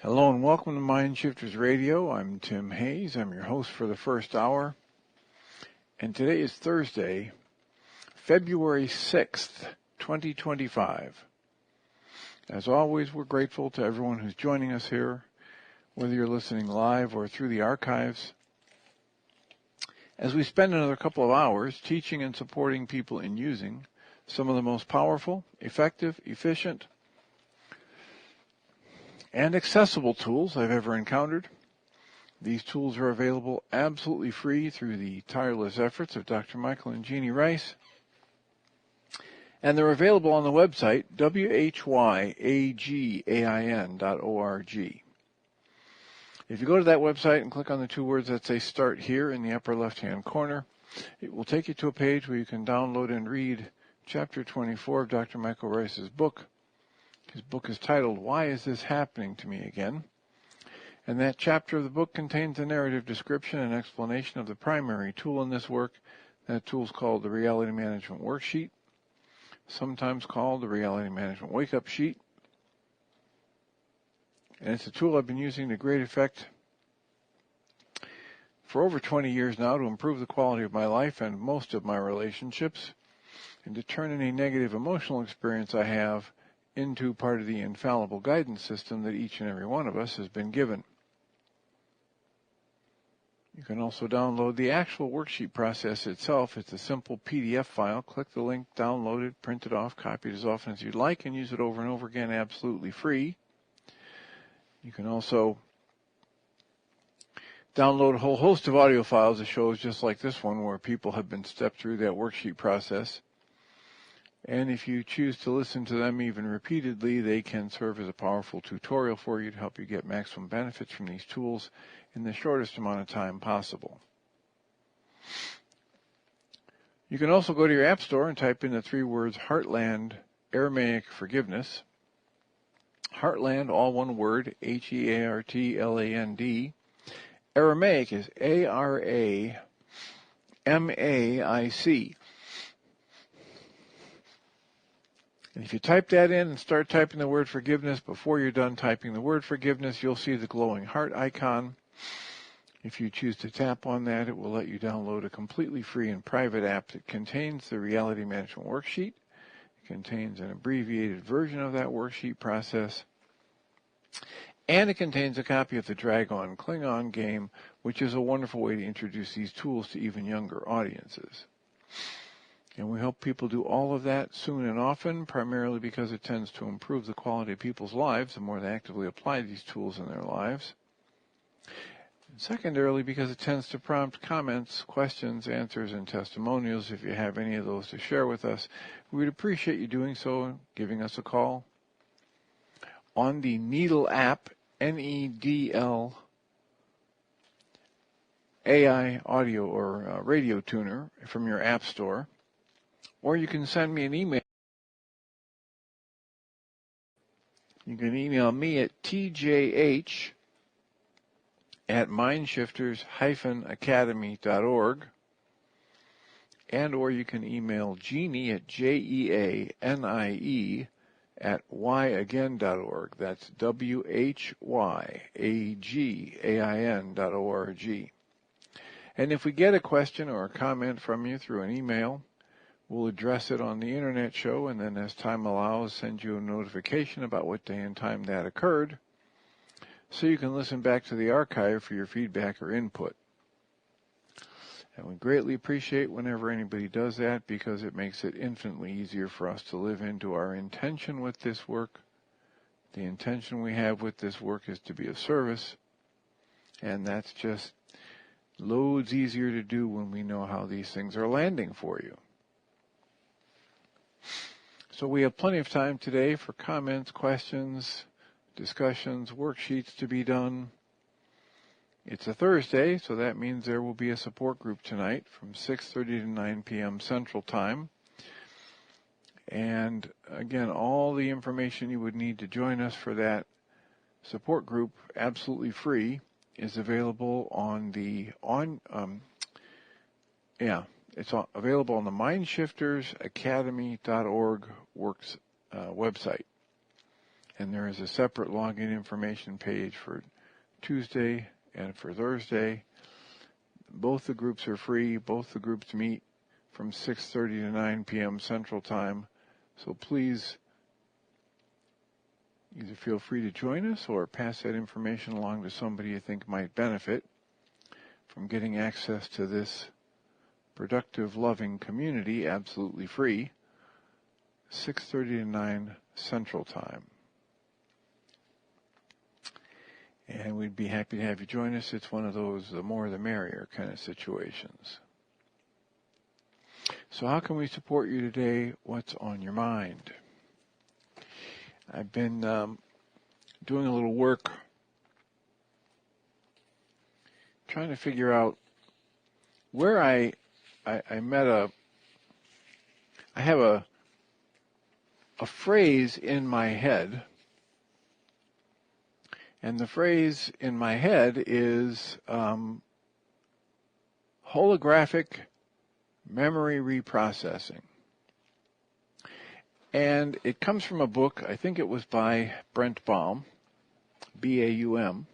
Hello and welcome to Mind Shifters Radio. I'm Tim Hayes. I'm your host for the first hour. And today is Thursday, February 6th, 2025. As always, we're grateful to everyone who's joining us here, whether you're listening live or through the archives, as we spend another couple of hours teaching and supporting people in using some of the most powerful, effective, efficient, and accessible tools I've ever encountered. These tools are available absolutely free through the tireless efforts of Dr. Michael and Jeanie Ryce. And they're available on the website, whyagain.org. If you go to that website and click on the two words that say Start Here in the upper left-hand corner, it will take you to a page where you can download and read Chapter 24 of Dr. Michael Ryce's book. His book is titled, Why Is This Happening to Me Again? And that chapter of the book contains a narrative description and explanation of the primary tool in this work. That tool is called the Reality Management Worksheet, sometimes called the Reality Management Wake-Up Sheet. And it's a tool I've been using to great effect for over 20 years now to improve the quality of my life and most of my relationships, and to turn any negative emotional experience I have into part of the infallible guidance system that each and every one of us has been given. You can also download the actual worksheet process itself. It's a simple PDF file. Click the link, download it, print it off, copy it as often as you'd like, and use it over and over again absolutely free. You can also download a whole host of audio files of shows just like this one where people have been stepped through that worksheet process. And if you choose to listen to them even repeatedly, they can serve as a powerful tutorial for you to help you get maximum benefits from these tools in the shortest amount of time possible. You can also go to your app store and type in the three words Heartland Aramaic Forgiveness. Heartland, all one word, Heartland. Aramaic is Aramaic. And if you type that in and start typing the word forgiveness, before you're done typing the word forgiveness, you'll see the glowing heart icon. If you choose to tap on that, it will let you download a completely free and private app that contains the Reality Management Worksheet. It contains an abbreviated version of that worksheet process. And it contains a copy of the Dragon Klingon game, which is a wonderful way to introduce these tools to even younger audiences. And we hope people do all of that soon and often, primarily because it tends to improve the quality of people's lives the more they actively apply these tools in their lives. And secondarily, because it tends to prompt comments, questions, answers, and testimonials. If you have any of those to share with us, we would appreciate you doing so, giving us a call on the Needle app, Needl AI audio or radio tuner from your app store. Or you can send me an email. You can email me at tjh@mindshifters-academy.org. And or you can email Jeanie at jeanie@whyagain.org. That's whyagain.org. And if we get a question or a comment from you through an email, we'll address it on the internet show, and then as time allows, send you a notification about what day and time that occurred, so you can listen back to the archive for your feedback or input. And we greatly appreciate whenever anybody does that, because it makes it infinitely easier for us to live into our intention with this work. The intention we have with this work is to be of service, and that's just loads easier to do when we know how these things are landing for you. So we have plenty of time today for comments, questions, discussions, worksheets to be done. It's a Thursday, so that means there will be a support group tonight from 6:30 to 9 p.m. Central Time. And again, all the information you would need to join us for that support group, absolutely free, is available on the it's available on the mindshiftersacademy.org website. and there is a separate login information page for Tuesday and for Thursday. Both the groups are free. Both the groups meet from 6:30 to 9 p.m. Central Time. So please either feel free to join us or pass that information along to somebody you think might benefit from getting access to this productive, loving community absolutely free, 6:30 to 9 Central Time. And we'd be happy to have you join us. It's one of those the more the merrier kind of situations. So how can we support you today? What's on your mind? I've been doing a little work trying to figure out where I have a phrase in my head, and the phrase in my head is holographic memory reprocessing. And it comes from a book, I think it was by Brent Baum, B-A-U-M.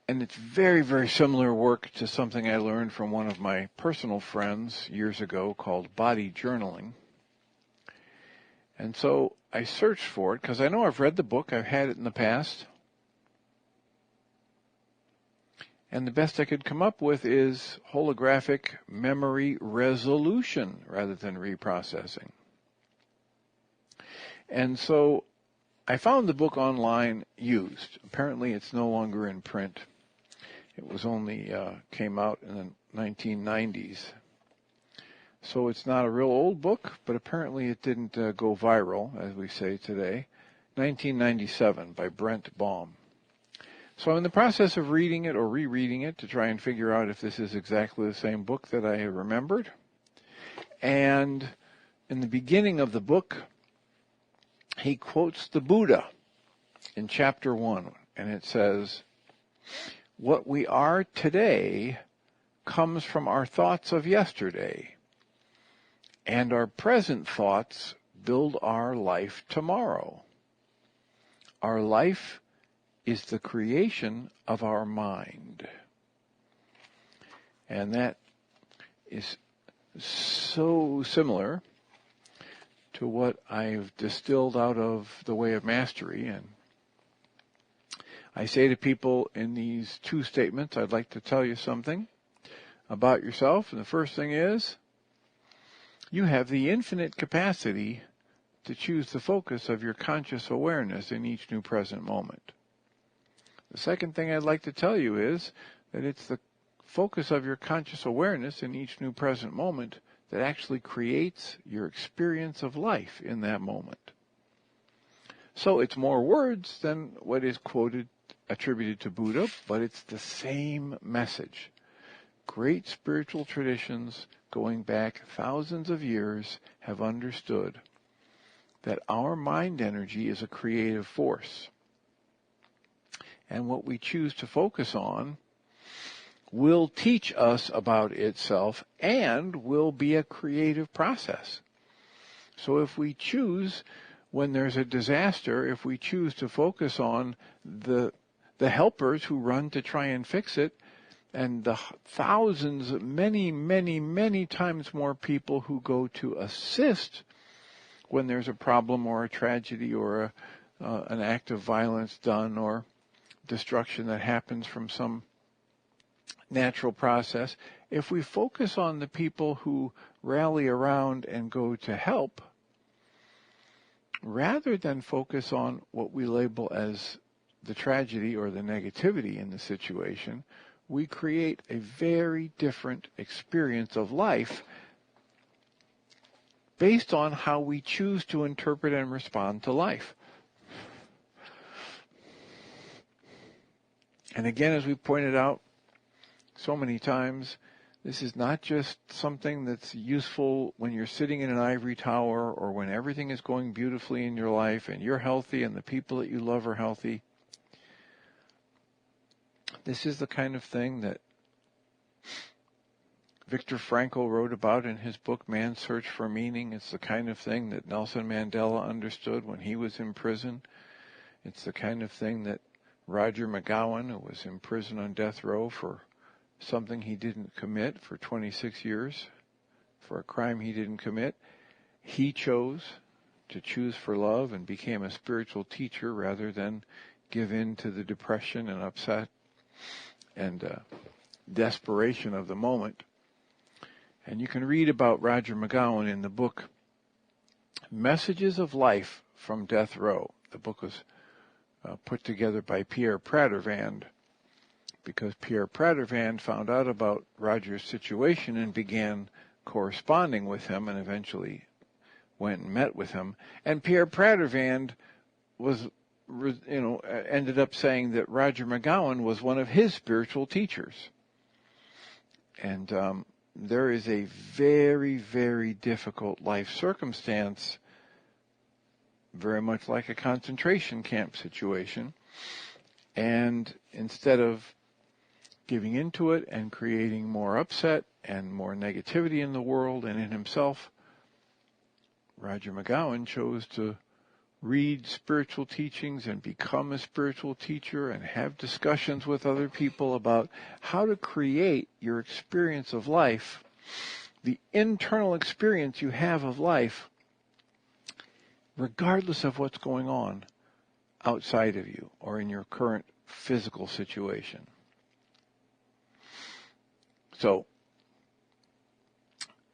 And it's very, very similar work to something I learned from one of my personal friends years ago called body journaling. And so I searched for it because I know I've read the book, I've had it in the past. And the best I could come up with is holographic memory resolution rather than reprocessing. And so I found the book online used. Apparently it's no longer in print. It was only came out in the 1990s. So it's not a real old book, but apparently it didn't go viral, as we say today. 1997 by Brent Baum. So I'm in the process of reading it or rereading it to try and figure out if this is exactly the same book that I remembered. And in the beginning of the book, he quotes the Buddha in chapter 1, and it says, "What we are today comes from our thoughts of yesterday, and our present thoughts build our life tomorrow. Our life is the creation of our mind." And that is so similar to what I've distilled out of the Way of Mastery. And I say to people in these two statements, I'd like to tell you something about yourself. And the first thing is, you have the infinite capacity to choose the focus of your conscious awareness in each new present moment. The second thing I'd like to tell you is that it's the focus of your conscious awareness in each new present moment that actually creates your experience of life in that moment. So it's more words than what is quoted, attributed to Buddha, but it's the same message. Great spiritual traditions going back thousands of years have understood that our mind energy is a creative force. And what we choose to focus on will teach us about itself and will be a creative process. So if we choose, when there's a disaster, if we choose to focus on the helpers who run to try and fix it, and the thousands, many times more people who go to assist when there's a problem or a tragedy or an act of violence done or destruction that happens from some natural process, if we focus on the people who rally around and go to help, rather than focus on what we label as the tragedy or the negativity in the situation, we create a very different experience of life based on how we choose to interpret and respond to life. And again, as we pointed out so many times, this is not just something that's useful when you're sitting in an ivory tower or when everything is going beautifully in your life and you're healthy and the people that you love are healthy. This is the kind of thing that Viktor Frankl wrote about in his book, Man's Search for Meaning. It's the kind of thing that Nelson Mandela understood when he was in prison. It's the kind of thing that Roger McGowan, who was in prison on death row for something he didn't commit for 26 years, for a crime he didn't commit, he chose to choose for love and became a spiritual teacher rather than give in to the depression and upset and desperation of the moment. And you can read about Roger McGowan in the book Messages of Life from Death Row. The book was put together by Pierre Pradervand because Pierre Pradervand found out about Roger's situation and began corresponding with him and eventually went and met with him. And Pierre Pradervand was, ended up saying that Roger McGowan was one of his spiritual teachers. And there is a very, very difficult life circumstance, very much like a concentration camp situation. And instead of giving into it and creating more upset and more negativity in the world and in himself, Roger McGowan chose to read spiritual teachings and become a spiritual teacher and have discussions with other people about how to create your experience of life, the internal experience you have of life, regardless of what's going on outside of you or in your current physical situation. So,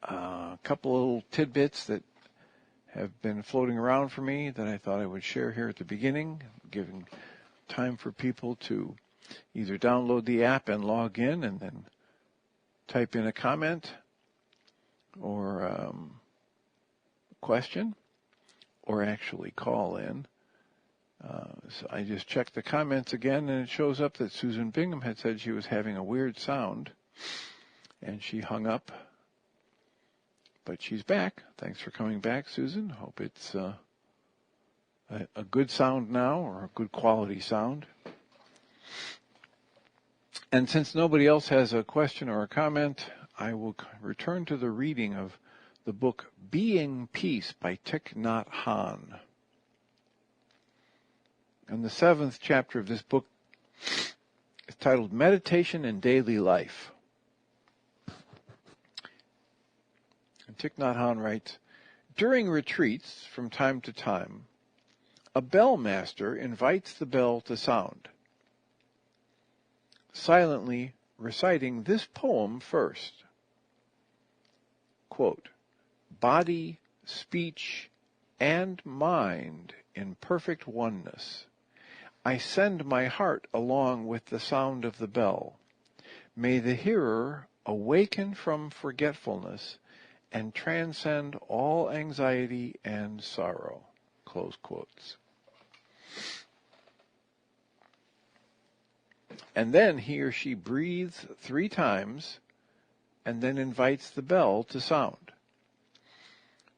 a couple little tidbits that have been floating around for me that I thought I would share here at the beginning, giving time for people to either download the app and log in and then type in a comment or question, or actually call in. So I just checked the comments again, and it shows up that Susan Bingham had said she was having a weird sound, and she hung up. But she's back. Thanks for coming back, Susan. Hope it's a good sound now, or a good quality sound. And since nobody else has a question or a comment, I will return to the reading of the book Being Peace by Thich Nhat Hanh. And the 7th chapter of this book is titled Meditation in Daily Life. And Thich Nhat Hanh writes, during retreats, from time to time, a bell master invites the bell to sound, silently reciting this poem first. Quote, body, speech, and mind in perfect oneness. I send my heart along with the sound of the bell. May the hearer awaken from forgetfulness and transcend all anxiety and sorrow. Close quotes. And then he or she breathes 3 times and then invites the bell to sound.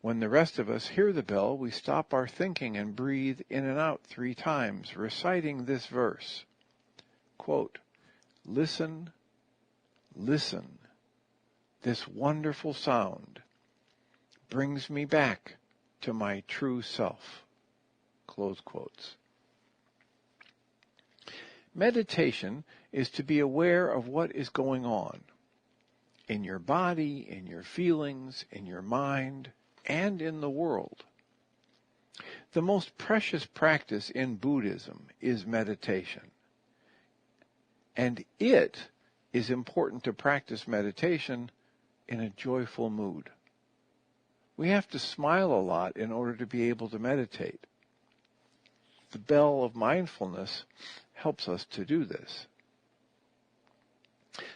When the rest of us hear the bell, we stop our thinking and breathe in and out 3 times, reciting this verse. Quote, listen, listen. This wonderful sound brings me back to my true self. Close quotes. Meditation is to be aware of what is going on in your body, in your feelings, in your mind, and in the world. The most precious practice in Buddhism is meditation. And it is important to practice meditation in a joyful mood. We have to smile a lot in order to be able to meditate. The bell of mindfulness helps us to do this.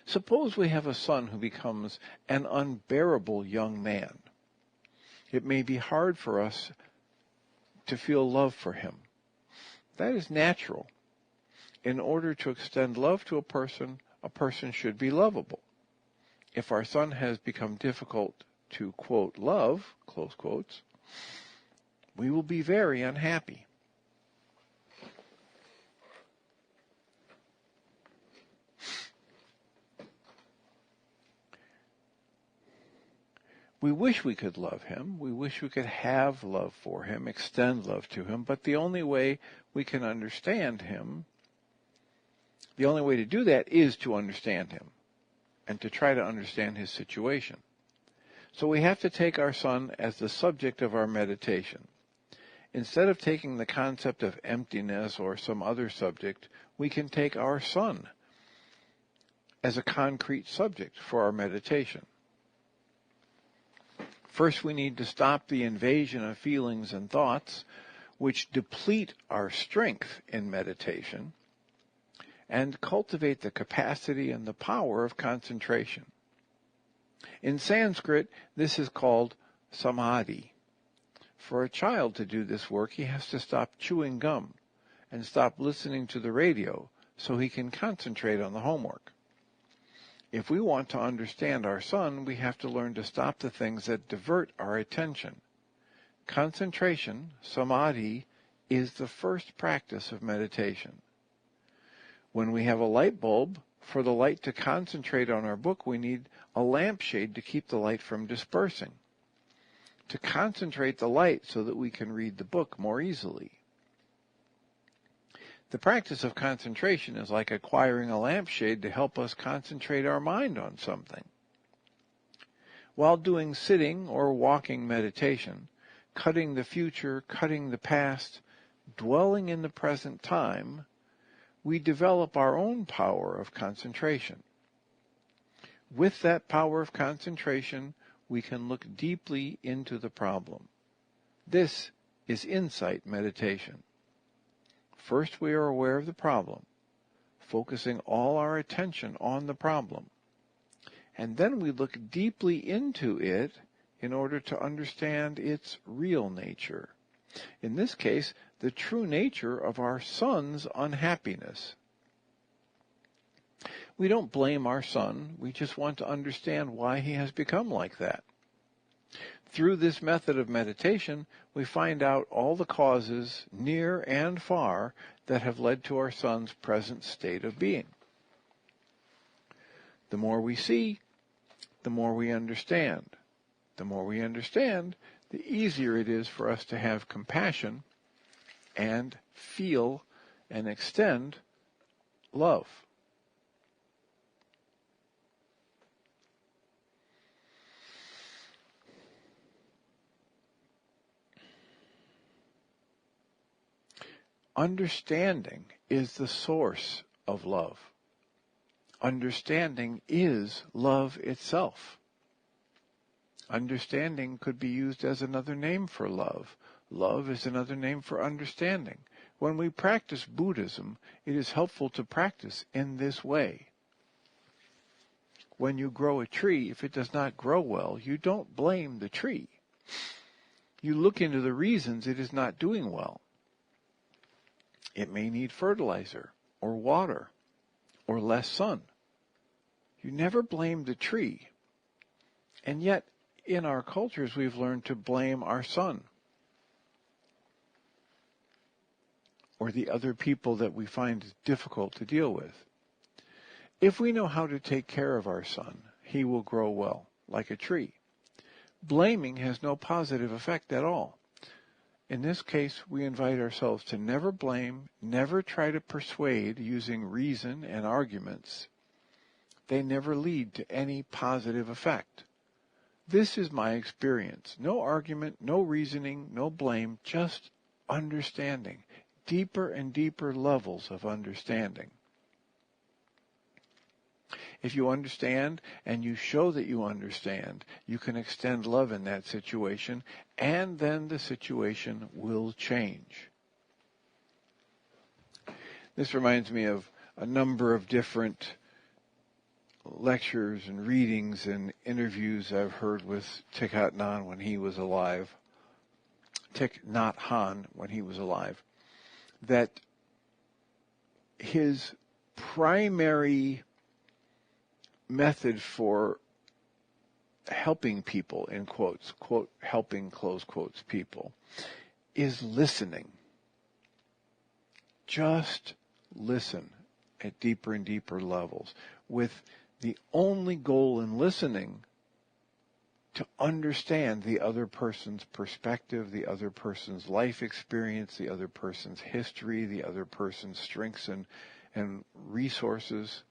Suppose we have a son who becomes an unbearable young man. It may be hard for us to feel love for him. That is natural. In order to extend love to a person should be lovable. If our son has become difficult to, quote, love, close quotes, we will be very unhappy. We wish we could love him. We wish we could have love for him, extend love to him. But the only way we can understand him, the only way to do that is to understand him and to try to understand his situation. So we have to take our son as the subject of our meditation. Instead of taking the concept of emptiness or some other subject, we can take our son as a concrete subject for our meditation. First, we need to stop the invasion of feelings and thoughts, which deplete our strength in meditation, and cultivate the capacity and the power of concentration. In Sanskrit, this is called samadhi. For a child to do this work, he has to stop chewing gum and stop listening to the radio so he can concentrate on the homework. If we want to understand our son, we have to learn to stop the things that divert our attention. Concentration, samadhi, is the first practice of meditation. When we have a light bulb, for the light to concentrate on our book, we need a lampshade to keep the light from dispersing, to concentrate the light so that we can read the book more easily. The practice of concentration is like acquiring a lampshade to help us concentrate our mind on something. While doing sitting or walking meditation, cutting the future, cutting the past, dwelling in the present time, we develop our own power of concentration. With that power of concentration, we can look deeply into the problem. This is insight meditation. First, we are aware of the problem, focusing all our attention on the problem. And then we look deeply into it in order to understand its real nature. In this case, the true nature of our son's unhappiness. We don't blame our son, we just want to understand why he has become like that. Through this method of meditation, we find out all the causes, near and far, that have led to our son's present state of being. The more we see, the more we understand. The more we understand, the easier it is for us to have compassion and feel and extend love. Understanding is the source of love. Understanding is love itself. Understanding could be used as another name for love. Love is another name for understanding. When we practice Buddhism, it is helpful to practice in this way. When you grow a tree, if it does not grow well, you don't blame the tree. You look into the reasons it is not doing well. It may need fertilizer, or water, or less sun. You never blame the tree. And yet, in our cultures, we've learned to blame our son, or the other people that we find difficult to deal with. If we know how to take care of our son, he will grow well, like a tree. Blaming has no positive effect at all. In this case, we invite ourselves to never blame, never try to persuade using reason and arguments. They never lead to any positive effect. This is my experience. No argument, no reasoning, no blame, just understanding. Deeper and deeper levels of understanding. If you understand and you show that you understand, you can extend love in that situation, and then the situation will change. This reminds me of a number of different lectures and readings and interviews I've heard with Thich Nhat Hanh when he was alive. Thich Nhat Hanh when he was alive. That his primary method for helping people, in quotes, quote, helping, close quotes, people, is listening. Just listen at deeper and deeper levels, with the only goal in listening to understand the other person's perspective, the other person's life experience, the other person's history, the other person's strengths and resources.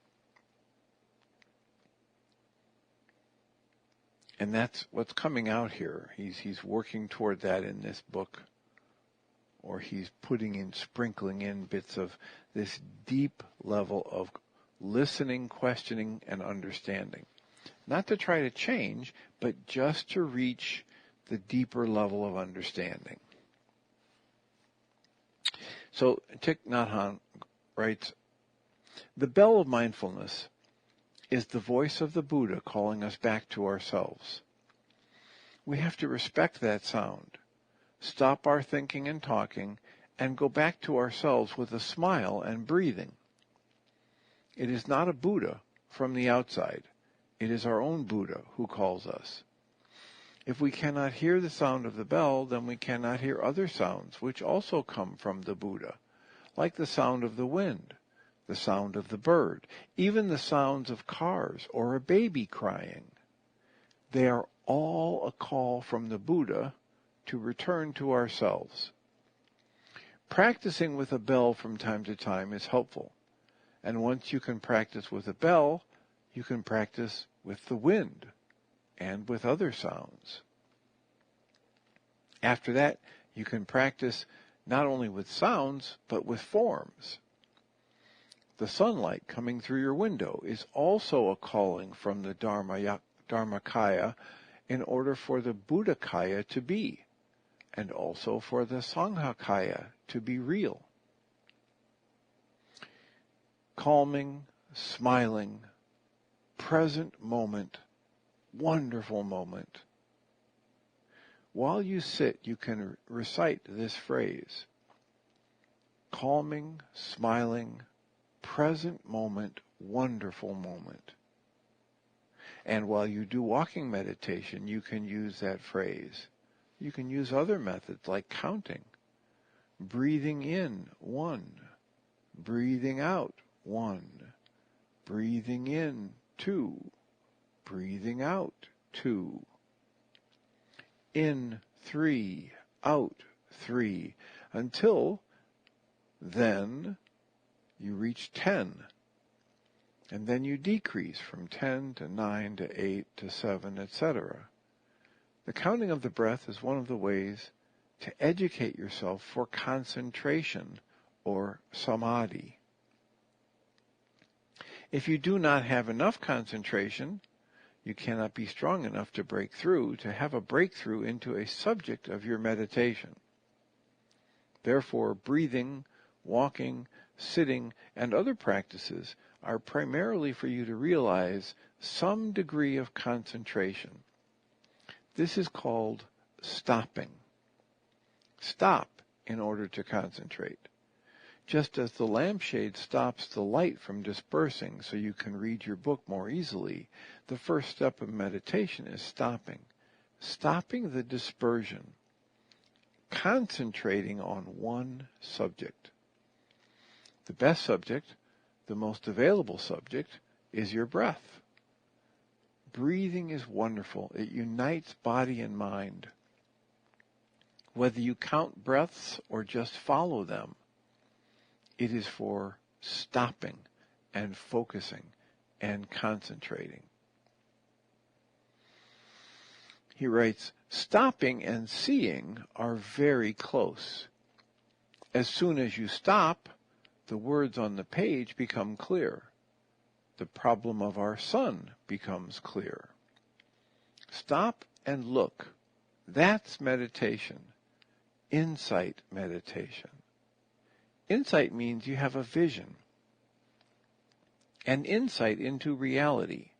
And that's what's coming out here. He's working toward that in this book, or he's sprinkling in bits of this deep level of listening, questioning, and understanding. Not to try to change, but just to reach the deeper level of understanding. So Thich Nhat Hanh writes, "The bell of mindfulness is the voice of the Buddha calling us back to ourselves. We have to respect that sound, stop our thinking and talking, and go back to ourselves with a smile and breathing. It is not a Buddha from the outside. It is our own Buddha who calls us. If we cannot hear the sound of the bell, then we cannot hear other sounds which also come from the Buddha, like the sound of the wind, the sound of the bird, even the sounds of cars or a baby crying. They are all a call from the Buddha to return to ourselves. Practicing with a bell from time to time is helpful, and once you can practice with a bell, you can practice with the wind and with other sounds. After that, you can practice not only with sounds, but with forms. The sunlight coming through your window is also a calling from the Dharmakaya in order for the Buddhakaya to be, and also for the Sanghakaya to be real. Calming, smiling, present moment, wonderful moment. While you sit, you can recite this phrase: calming, smiling, present moment, wonderful moment. And while you do walking meditation, you can use that phrase. You can use other methods like counting. Breathing in, 1. Breathing out, 1. Breathing in, 2. Breathing out, 2. In, 3. Out, 3. Until then you reach 10. And then you decrease from 10 to 9 to 8 to 7, etc. The counting of the breath is one of the ways to educate yourself for concentration or samadhi. If you do not have enough concentration, you cannot be strong enough to break through, to have a breakthrough into a subject of your meditation. Therefore, breathing, walking, sitting, and other practices are primarily for you to realize some degree of concentration. This is called stopping. Stop in order to concentrate. Just as the lampshade stops the light from dispersing so you can read your book more easily, the first step of meditation is stopping. Stopping the dispersion. Concentrating on one subject. The best subject, the most available subject, is your breath. Breathing is wonderful. It unites body and mind. Whether you count breaths or just follow them, it is for stopping and focusing and concentrating. He writes, stopping and seeing are very close. As soon as you stop, the words on the page become clear. The problem of our sun becomes clear. Stop and look. That's meditation. Insight meditation. Insight means you have a vision, an insight into reality.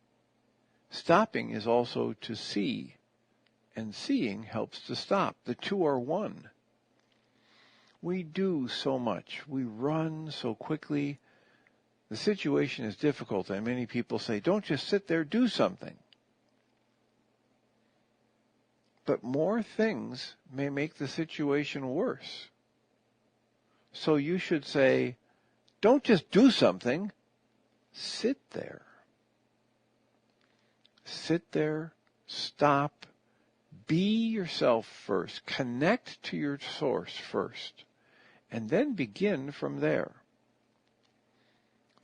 Stopping is also to see, and seeing helps to stop. The two are one. We do so much. We run so quickly. The situation is difficult, and many people say, don't just sit there, do something. But more things may make the situation worse. So you should say, don't just do something, sit there. Sit there, stop, Be yourself first. Connect to your source first, and then begin from there.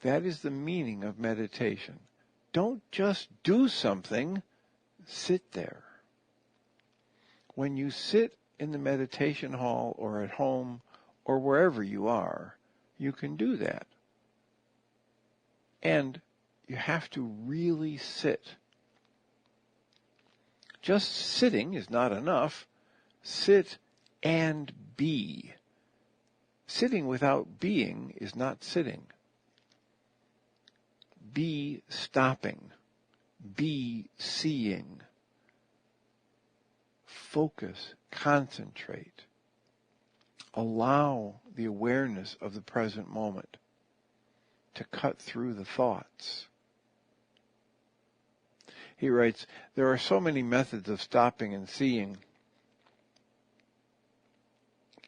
That is the meaning of meditation. Don't just do something, sit there. When you sit in the meditation hall or at home or wherever you are, you can do that. And you have to really sit. Just sitting is not enough. Sit and be. Sitting without being is not sitting. Be stopping. Be seeing. Focus. Concentrate. Allow the awareness of the present moment to cut through the thoughts. He writes, there are so many methods of stopping and seeing,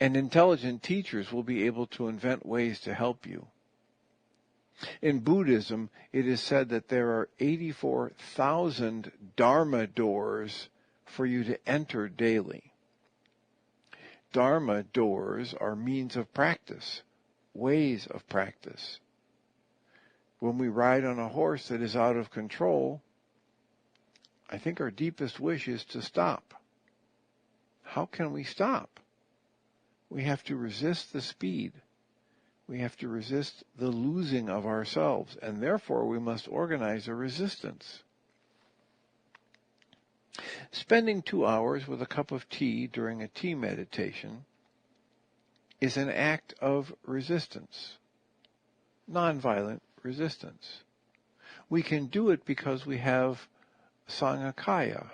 and intelligent teachers will be able to invent ways to help you. In Buddhism, it is said that there are 84,000 Dharma doors for you to enter daily. Dharma doors are means of practice, ways of practice. When we ride on a horse that is out of control, I think our deepest wish is to stop. How can we stop? We have to resist the speed. We have to resist the losing of ourselves, and therefore we must organize a resistance. Spending 2 hours with a cup of tea during a tea meditation is an act of resistance, nonviolent resistance. We can do it because we have Sangakaya.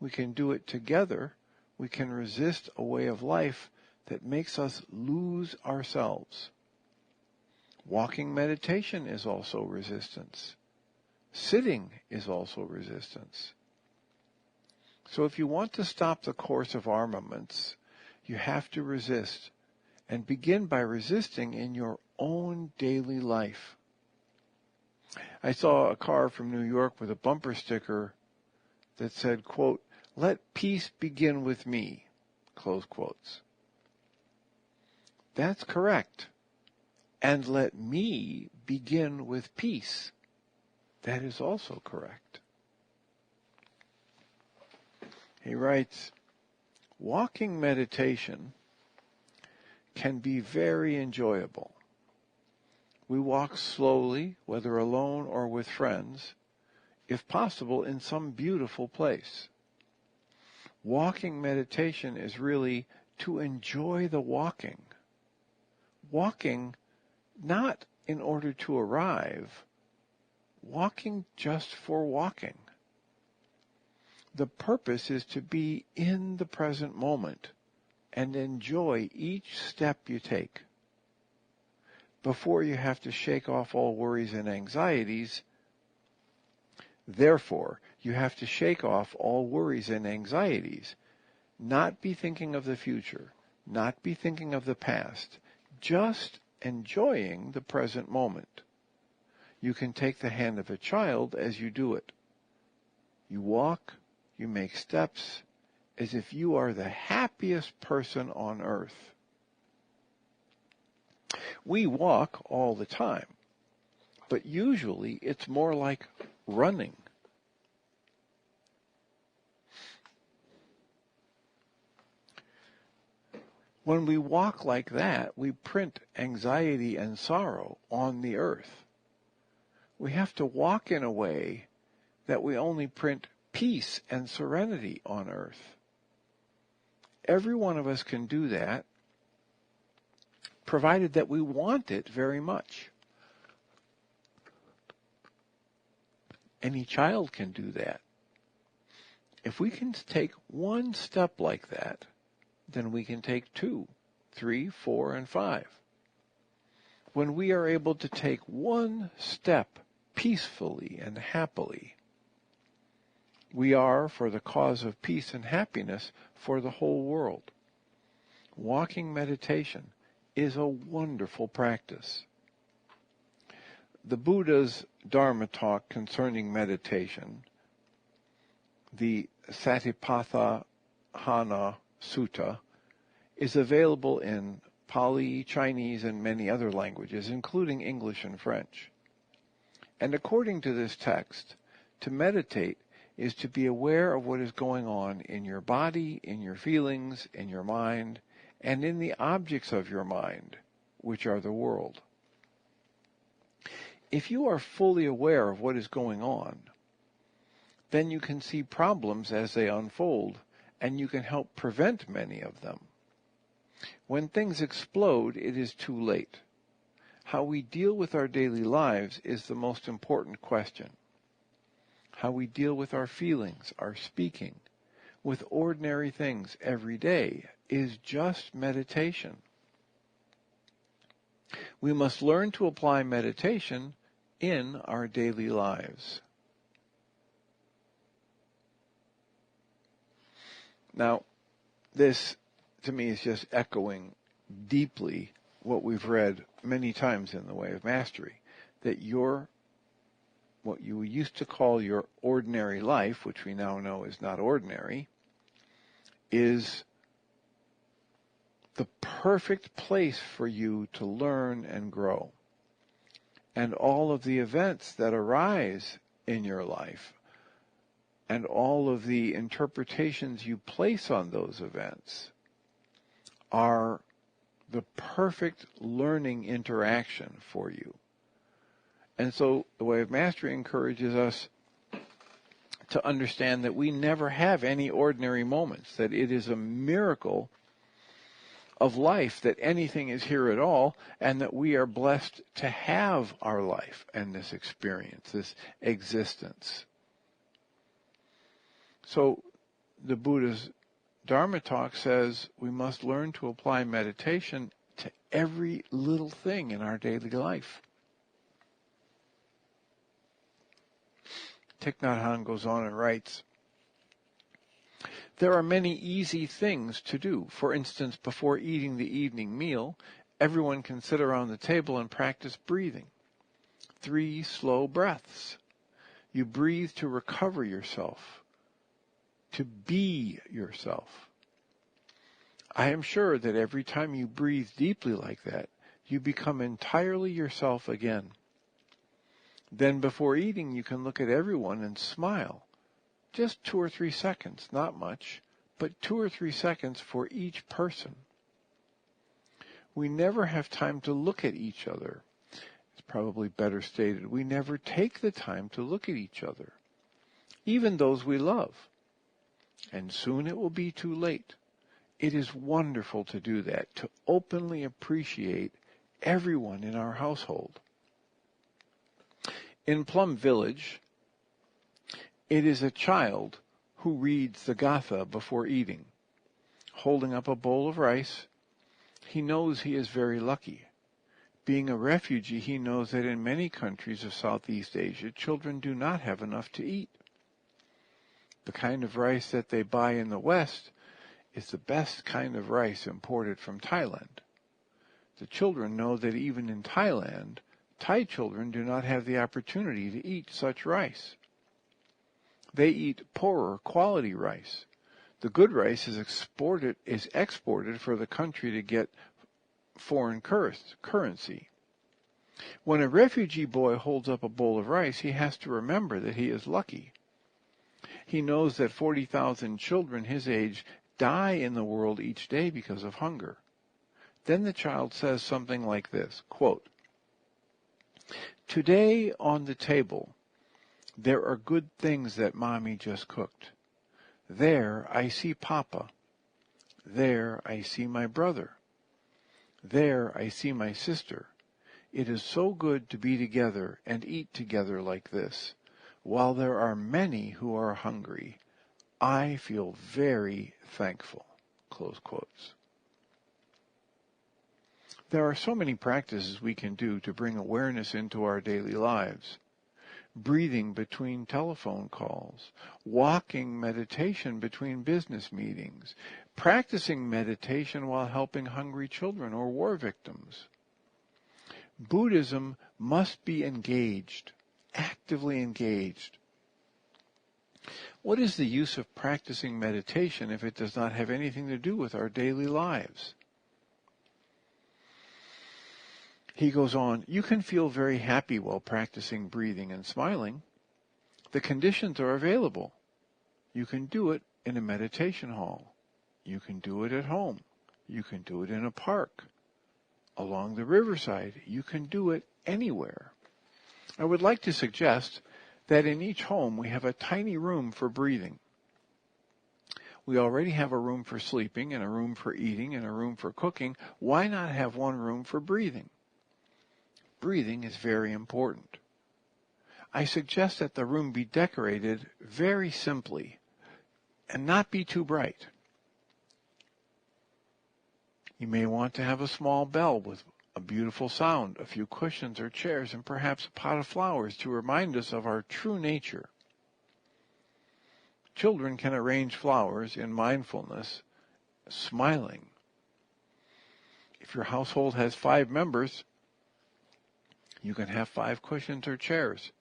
We can do it together. We can resist a way of life that makes us lose ourselves. Walking meditation is also resistance. Sitting is also resistance. So if you want to stop the course of armaments, you have to resist, and begin by resisting in your own daily life. I saw a car from New York with a bumper sticker that said, quote, "Let peace begin with me," close quotes. That's correct. And let me begin with peace. That is also correct. He writes, walking meditation can be very enjoyable. We walk slowly, whether alone or with friends, if possible in some beautiful place. Walking meditation is really to enjoy the walking. Walking not in order to arrive, walking just for walking. The purpose is to be in the present moment and enjoy each step you take. Before you have to shake off all worries and anxieties, therefore, you have to shake off all worries and anxieties. Not be thinking of the future, not be thinking of the past, just enjoying the present moment. You can take the hand of a child as you do it. You walk, you make steps, as if you are the happiest person on earth. We walk all the time, but usually it's more like running. When we walk like that, we print anxiety and sorrow on the earth. We have to walk in a way that we only print peace and serenity on earth. Every one of us can do that, provided that we want it very much. Any child can do that. If we can take one step like that, then we can take 2, 3, 4, and 5. When we are able to take one step peacefully and happily, we are for the cause of peace and happiness for the whole world. Walking meditation is a wonderful practice. The Buddha's Dharma talk concerning meditation, the Satipatthana Sutta, is available in Pali, Chinese, and many other languages, including English and French. And according to this text, to meditate is to be aware of what is going on in your body, in your feelings, in your mind, and in the objects of your mind, which are the world. If you are fully aware of what is going on, then you can see problems as they unfold, and you can help prevent many of them. When things explode, it is too late. How we deal with our daily lives is the most important question. How we deal with our feelings, our speaking, with ordinary things every day is just meditation. We must learn to apply meditation in our daily lives. Now, this to me is just echoing deeply what we've read many times in the Way of Mastery, that what you used to call your ordinary life, which we now know is not ordinary, is the perfect place for you to learn and grow. And all of the events that arise in your life and all of the interpretations you place on those events are the perfect learning interaction for you. And so the Way of Mastery encourages us to understand that we never have any ordinary moments, that it is a miracle of life that anything is here at all, and that we are blessed to have our life and this experience, this existence. So the Buddha's Dharma talk says we must learn to apply meditation to every little thing in our daily life. Thich Nhat Hanh goes on and writes, there are many easy things to do. For instance, before eating the evening meal, everyone can sit around the table and practice breathing. 3 slow breaths. You breathe to recover yourself, to be yourself. I am sure that every time you breathe deeply like that, you become entirely yourself again. Then before eating, you can look at everyone and smile. Just 2 or 3 seconds, not much, but 2 or 3 seconds for each person. We never have time to look at each other. It's probably better stated, we never take the time to look at each other, even those we love. And soon it will be too late. It is wonderful to do that, to openly appreciate everyone in our household. In Plum Village, it is a child who reads the Gatha before eating. Holding up a bowl of rice, he knows he is very lucky. Being a refugee, he knows that in many countries of Southeast Asia, children do not have enough to eat. The kind of rice that they buy in the West is the best kind of rice imported from Thailand. The children know that even in Thailand, Thai children do not have the opportunity to eat such rice. They eat poorer quality rice. The good rice is exported for the country to get foreign currency. When a refugee boy holds up a bowl of rice, he has to remember that he is lucky. He knows that 40,000 children his age die in the world each day because of hunger. Then the child says something like this, quote, today on the table, there are good things that Mommy just cooked. There I see Papa. There I see my brother. There I see my sister. It is so good to be together and eat together like this. While there are many who are hungry, I feel very thankful. Close quotes. There are so many practices we can do to bring awareness into our daily lives. Breathing between telephone calls, walking meditation between business meetings, practicing meditation while helping hungry children or war victims. Buddhism must be engaged, actively engaged. What is the use of practicing meditation if it does not have anything to do with our daily lives? He goes on, you can feel very happy while practicing breathing and smiling. The conditions are available. You can do it in a meditation hall. You can do it at home. You can do it in a park. Along the riverside, you can do it anywhere. I would like to suggest that in each home we have a tiny room for breathing. We already have a room for sleeping and a room for eating and a room for cooking. Why not have one room for breathing? Breathing is very important. I suggest that the room be decorated very simply and not be too bright. You may want to have a small bell with a beautiful sound, a few cushions or chairs, and perhaps a pot of flowers to remind us of our true nature. Children can arrange flowers in mindfulness, smiling. If your household has 5 members, you can have 5 cushions or chairs,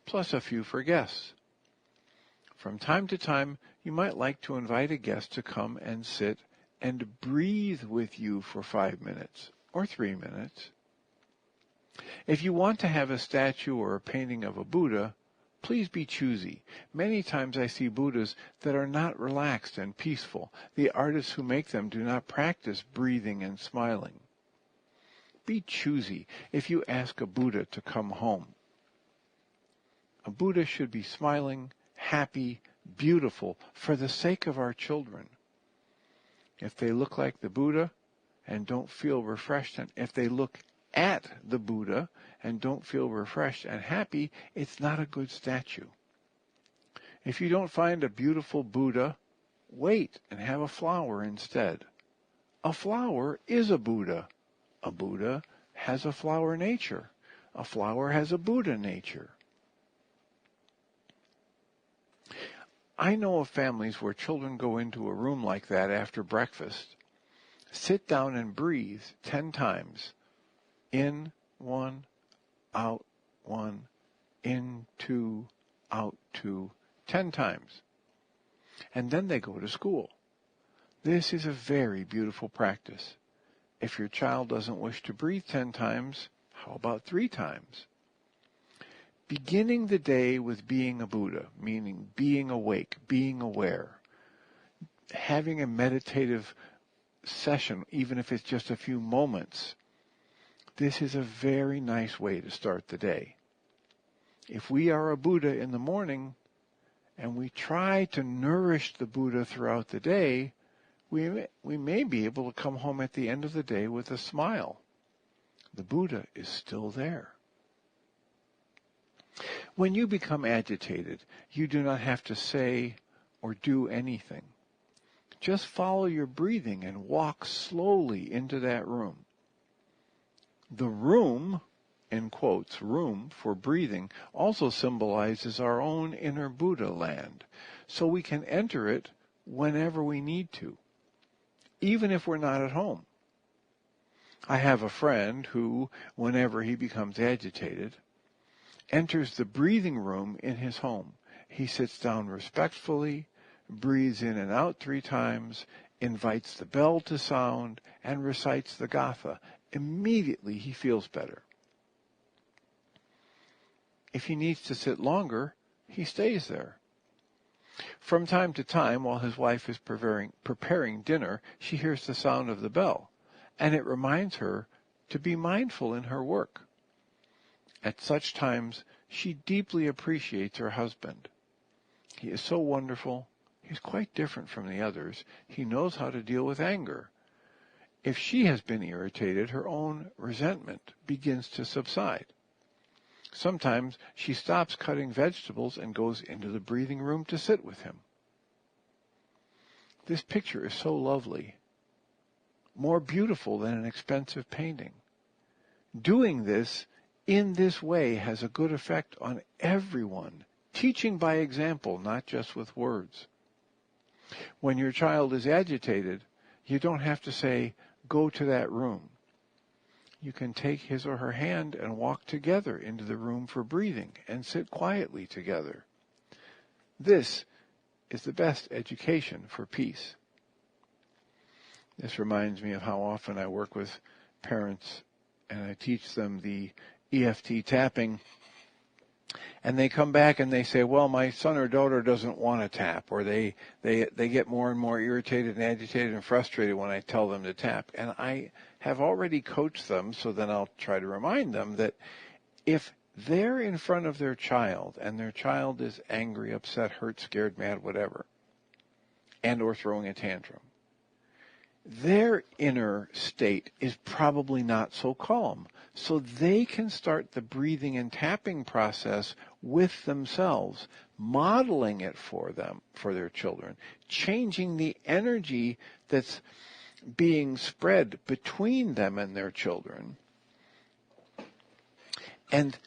plus a few for guests. From time to time, you might like to invite a guest to come and sit and breathe with you for 5 minutes or 3 minutes. If you want to have a statue or a painting of a Buddha, please be choosy. Many times I see Buddhas that are not relaxed and peaceful. The artists who make them do not practice breathing and smiling. Be choosy if you ask a Buddha to come home. A Buddha should be smiling, happy, beautiful, for the sake of our children. If they look like the Buddha and don't feel refreshed, and if they look at the Buddha and don't feel refreshed and happy, it's not a good statue. If you don't find a beautiful Buddha, wait and have a flower instead. A flower is a Buddha. A Buddha has a flower nature. A flower has a Buddha nature. I know of families where children go into a room like that after breakfast, sit down and breathe 10 times. In, 1, out, 1, in, 2, out, 2, 10 times. And then they go to school. This is a very beautiful practice. If your child doesn't wish to breathe 10 times, how about 3 times? Beginning the day with being a Buddha, meaning being awake, being aware, having a meditative session, even if it's just a few moments, this is a very nice way to start the day. If we are a Buddha in the morning and we try to nourish the Buddha throughout the day, we may be able to come home at the end of the day with a smile. The Buddha is still there. When you become agitated, you do not have to say or do anything. Just follow your breathing and walk slowly into that room. The room, in quotes, room for breathing, also symbolizes our own inner Buddha land, so we can enter it whenever we need to, even if we're not at home. I have a friend who, whenever he becomes agitated, enters the breathing room in his home. He sits down respectfully, breathes in and out 3 times, invites the bell to sound, and recites the Gatha. Immediately he feels better. If he needs to sit longer, he stays there. From time to time, while his wife is preparing dinner, she hears the sound of the bell, and it reminds her to be mindful in her work. At such times, she deeply appreciates her husband. He is so wonderful. He's quite different from the others. He knows how to deal with anger. If she has been irritated, her own resentment begins to subside. Sometimes she stops cutting vegetables and goes into the breathing room to sit with him. This picture is so lovely, more beautiful than an expensive painting. Doing this in this way has a good effect on everyone, teaching by example, not just with words. When your child is agitated, you don't have to say, "Go to that room." You can take his or her hand and walk together into the room for breathing and sit quietly together. This is the best education for peace. This reminds me of how often I work with parents and I teach them the EFT tapping, and they come back and they say, well, my son or daughter doesn't want to tap, or they get more and more irritated and agitated and frustrated when I tell them to tap. And I have already coached them, so then I'll try to remind them that if they're in front of their child and their child is angry, upset, hurt, scared, mad, whatever, and or throwing a tantrum, their inner state is probably not so calm. So they can start the breathing and tapping process with themselves, modeling it for them, for their children, changing the energy that's being spread between them and their children, and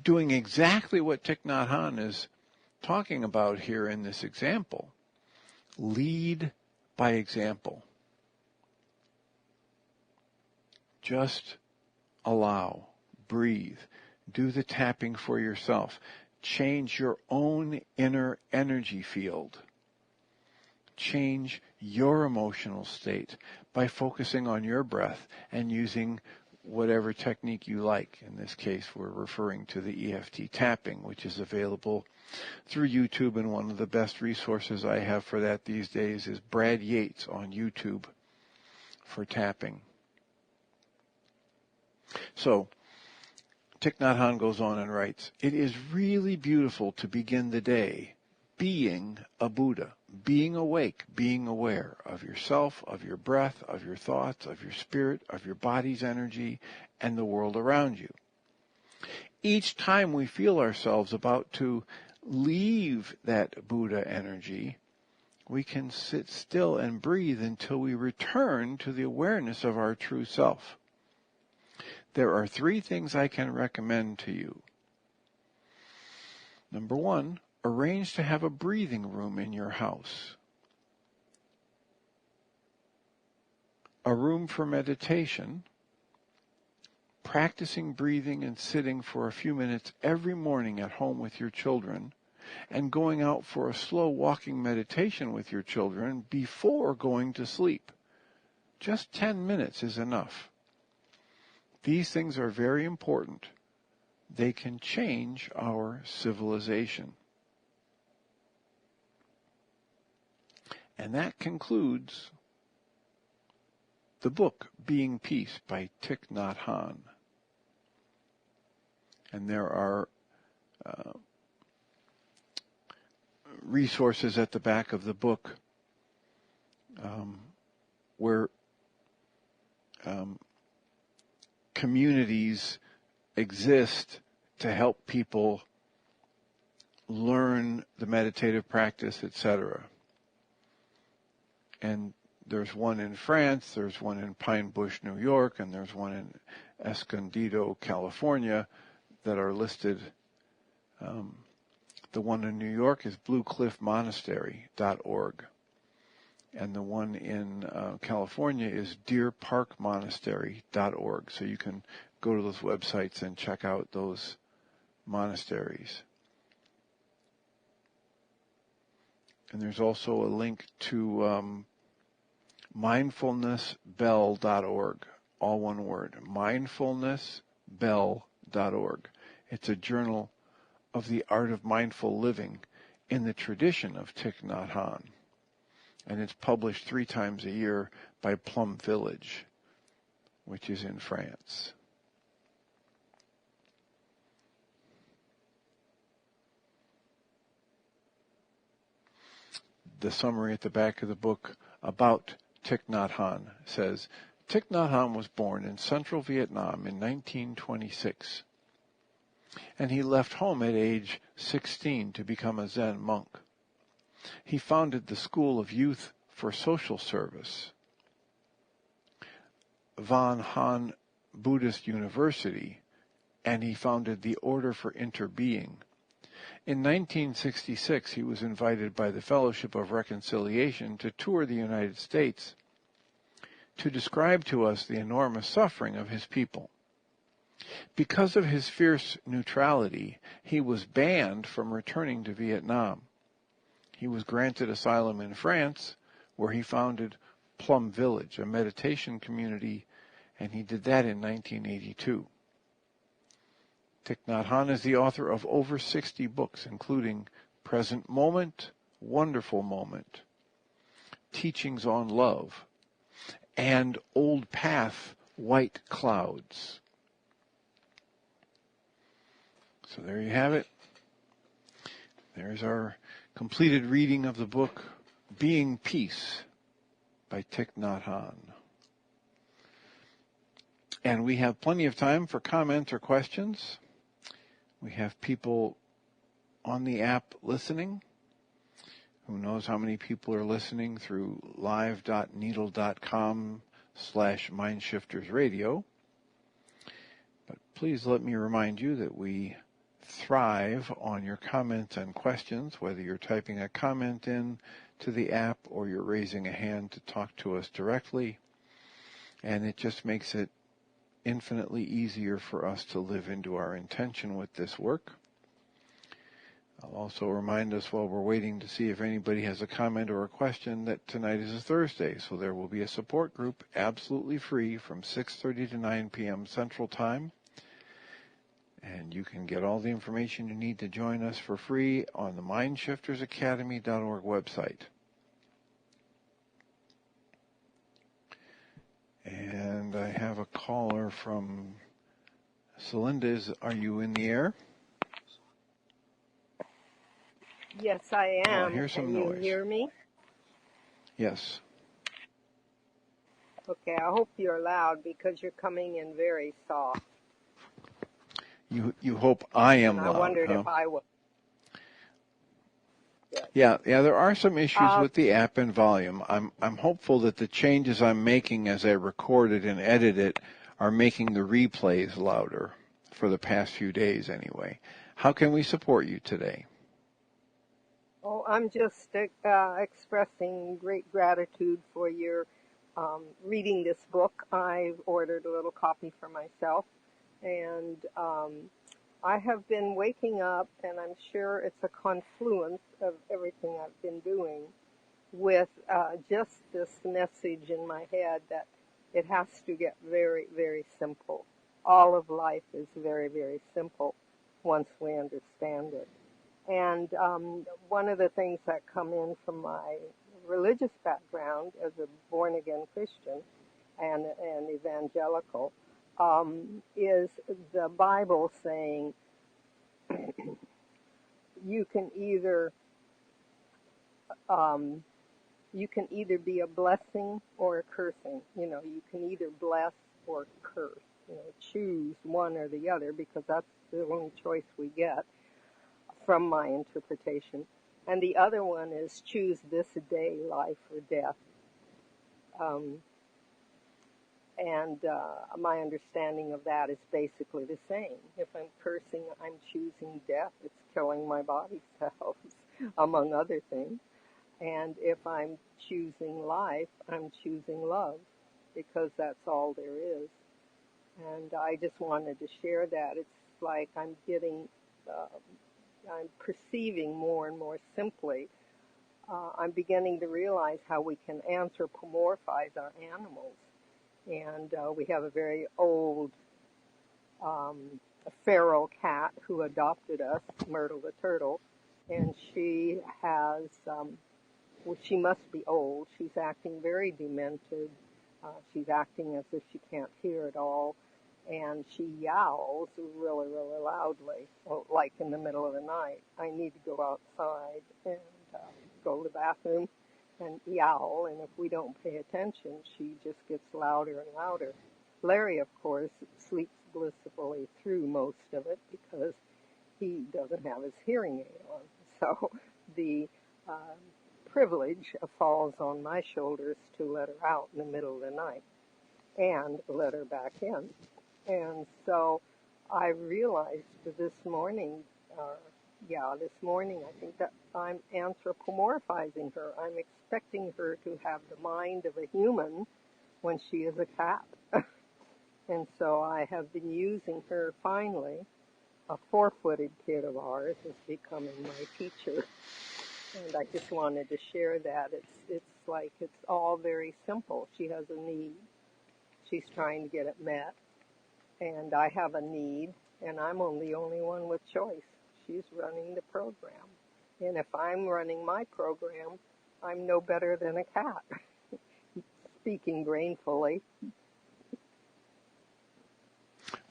doing exactly what Thich Nhat Hanh is talking about here in this example. Lead by example. Just allow, breathe, do the tapping for yourself. Change your own inner energy field. Change your emotional state by focusing on your breath and using whatever technique you like. In this case, we're referring to the EFT tapping, which is available through YouTube, and one of the best resources I have for that these days is Brad Yates on YouTube for tapping. So, Thich Nhat Hanh goes on and writes, it is really beautiful to begin the day being a Buddha, being awake, being aware of yourself, of your breath, of your thoughts, of your spirit, of your body's energy, and the world around you. Each time we feel ourselves about to leave that Buddha energy, we can sit still and breathe until we return to the awareness of our true self. There are 3 things I can recommend to you. Number 1, arrange to have a breathing room in your house. A room for meditation, practicing breathing and sitting for a few minutes every morning at home with your children, and going out for a slow walking meditation with your children before going to sleep. Just 10 minutes is enough. These things are very important. They can change our civilization. And that concludes the book, Being Peace by Thich Nhat Hanh. And there are resources at the back of the book where communities exist to help people learn the meditative practice, etc. And there's one in France, there's one in Pine Bush, New York, and there's one in Escondido, California, that are listed. The one in New York is bluecliffmonastery.org. And the one in California is deerparkmonastery.org. So you can go to those websites and check out those monasteries. And there's also a link to mindfulnessbell.org, all one word, mindfulnessbell.org. It's a journal of the art of mindful living in the tradition of Thich Nhat Hanh. And it's published 3 times a year by Plum Village, which is in France. The summary at the back of the book about Thich Nhat Hanh says, Thich Nhat Hanh was born in central Vietnam in 1926, and he left home at age 16 to become a Zen monk. He founded the School of Youth for Social Service, Van Han Buddhist University, and he founded the Order for Interbeing. In 1966, he was invited by the Fellowship of Reconciliation to tour the United States to describe to us the enormous suffering of his people. Because of his fierce neutrality, he was banned from returning to Vietnam. He was granted asylum in France, where he founded Plum Village, a meditation community, and he did that in 1982. Thich Nhat Hanh is the author of over 60 books, including Present Moment, Wonderful Moment, Teachings on Love, and Old Path, White Clouds. So there you have it. There's our completed reading of the book, Being Peace by Thich Nhat Hanh. And we have plenty of time for comments or questions. We have people on the app listening. Who knows how many people are listening through live.needle.com/mindshiftersradio. But please let me remind you that we thrive on your comments and questions, whether you're typing a comment in to the app or you're raising a hand to talk to us directly. And it just makes it infinitely easier for us to live into our intention with this work. I'll also remind us while we're waiting to see if anybody has a comment or a question that tonight is a Thursday, so there will be a support group absolutely free from 6:30 to 9 p.m. Central Time. And you can get all the information you need to join us for free on the mindshiftersacademy.org website. And I have a caller from Celinda. Are you in the air? Yes, I am. Oh, I hear some Can noise. You hear me? Yes. Okay, I hope you're loud because you're coming in very soft. You hope I am and loud, I wondered huh? if I was. Yes. Yeah, there are some issues with the app and volume. I'm hopeful that the changes I'm making as I record it and edit it are making the replays louder for the past few days anyway. How can we support you today? Oh, I'm just expressing great gratitude for your reading this book. I've ordered a little copy for myself, and I have been waking up, and I'm sure it's a confluence of everything I've been doing with just this message in my head that it has to get very, very simple. All of life is very, very simple once we understand it. And one of the things that come in from my religious background as a born-again Christian and an evangelical is the Bible saying you can either be a blessing or a cursing. You know, you can either bless or curse. You know, choose one or the other because that's the only choice we get from my interpretation. And the other one is choose this day, life or death. My understanding of that is basically the same. If I'm cursing, I'm choosing death. It's killing my body cells, among other things. And if I'm choosing life, I'm choosing love, because that's all there is. And I just wanted to share that. It's like I'm perceiving more and more simply. I'm beginning to realize how we can anthropomorphize our animals. And we have a very old feral cat who adopted us, Myrtle the turtle, and she has, she must be old. She's acting very demented. She's acting as if she can't hear at all, and she yowls really, really loudly, like in the middle of the night. I need to go outside and go to the bathroom and yowl, and if we don't pay attention, she just gets louder and louder. Larry, of course, sleeps blissfully through most of it because he doesn't have his hearing aid on. So the privilege falls on my shoulders to let her out in the middle of the night and let her back in. And so I realized this morning, I think that I'm anthropomorphizing her. I'm expecting her to have the mind of a human when she is a cat. And so I have been using her finally. A 4-footed kid of ours is becoming my teacher. And I just wanted to share that. It's like it's all very simple. She has a need. She's trying to get it met. And I have a need, and I'm the only one with choice. She's running the program. And if I'm running my program, I'm no better than a cat, speaking grainfully.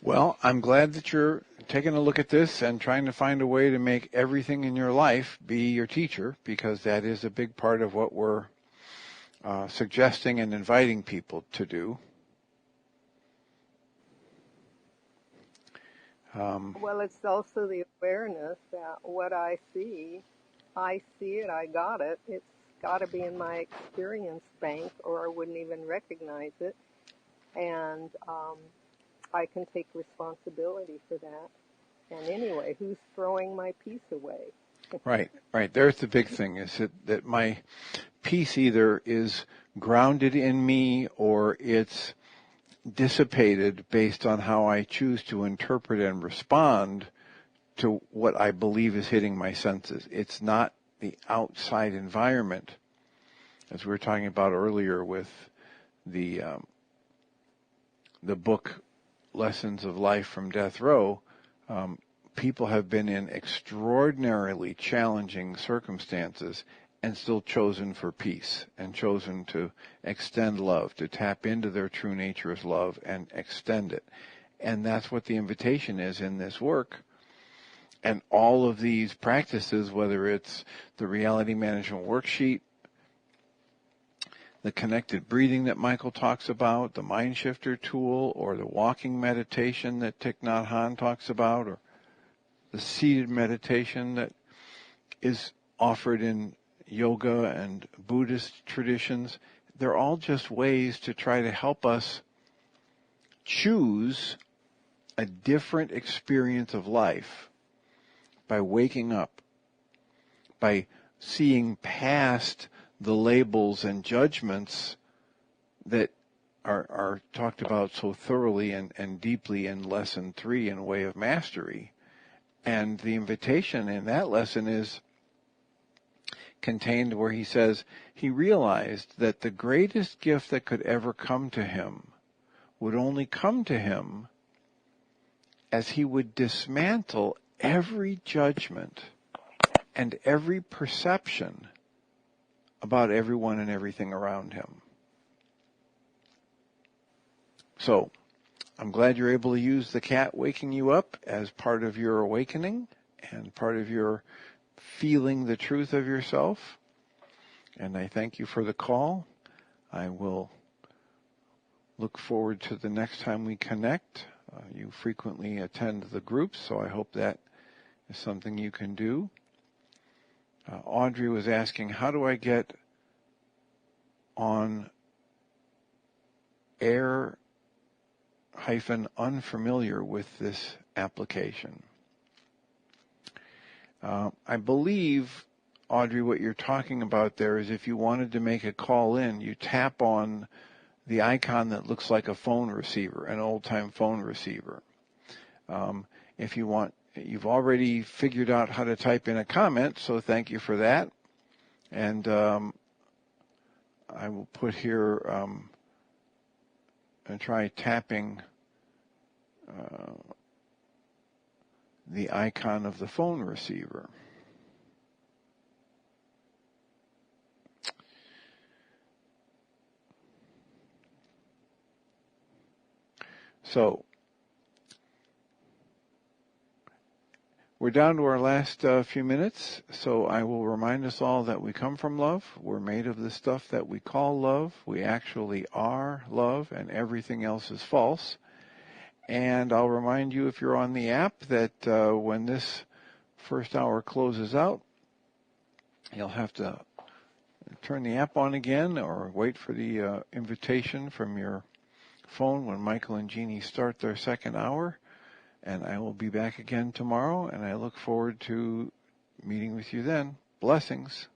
Well, I'm glad that you're taking a look at this and trying to find a way to make everything in your life be your teacher, because that is a big part of what we're suggesting and inviting people to do. Well, it's also the awareness that what I see it, I got it. It's got to be in my experience bank or I wouldn't even recognize it. And I can take responsibility for that. And anyway, who's throwing my peace away? Right. There's the big thing, is that my peace either is grounded in me or it's dissipated based on how I choose to interpret and respond to what I believe is hitting my senses. It's not the outside environment, as we were talking about earlier with the book Lessons of Life from Death Row. People have been in extraordinarily challenging circumstances and still chosen for peace and chosen to extend love, to tap into their true nature as love and extend it. And that's what the invitation is in this work. And all of these practices, whether it's the Reality Management Worksheet, the connected breathing that Michael talks about, the Mind Shifter tool, or the walking meditation that Thich Nhat Hanh talks about, or the seated meditation that is offered in yoga and Buddhist traditions, they're all just ways to try to help us choose a different experience of life by waking up, by seeing past the labels and judgments that are talked about so thoroughly and deeply in Lesson 3 in Way of Mastery. And the invitation in that lesson is contained where he says he realized that the greatest gift that could ever come to him would only come to him as he would dismantle every judgment and every perception about everyone and everything around him. So, I'm glad you're able to use the cat waking you up as part of your awakening and part of your feeling the truth of yourself. And I thank you for the call. I will look forward to the next time we connect. You frequently attend the groups, so I hope that is something you can do. Audrey was asking, how do I get on air-unfamiliar with this application? I believe, Audrey, what you're talking about there is if you wanted to make a call in, you tap on the icon that looks like a phone receiver, an old-time phone receiver. If you want, you've already figured out how to type in a comment, so thank you for that. And I will put here and try tapping the icon of the phone receiver. So we're down to our last few minutes, so I will remind us all that we come from love. We're made of the stuff that we call love. We actually are love, and everything else is false. And I'll remind you, if you're on the app, that when this first hour closes out, you'll have to turn the app on again or wait for the invitation from your phone when Michael and Jeanie start their second hour. And I will be back again tomorrow, and I look forward to meeting with you then. Blessings.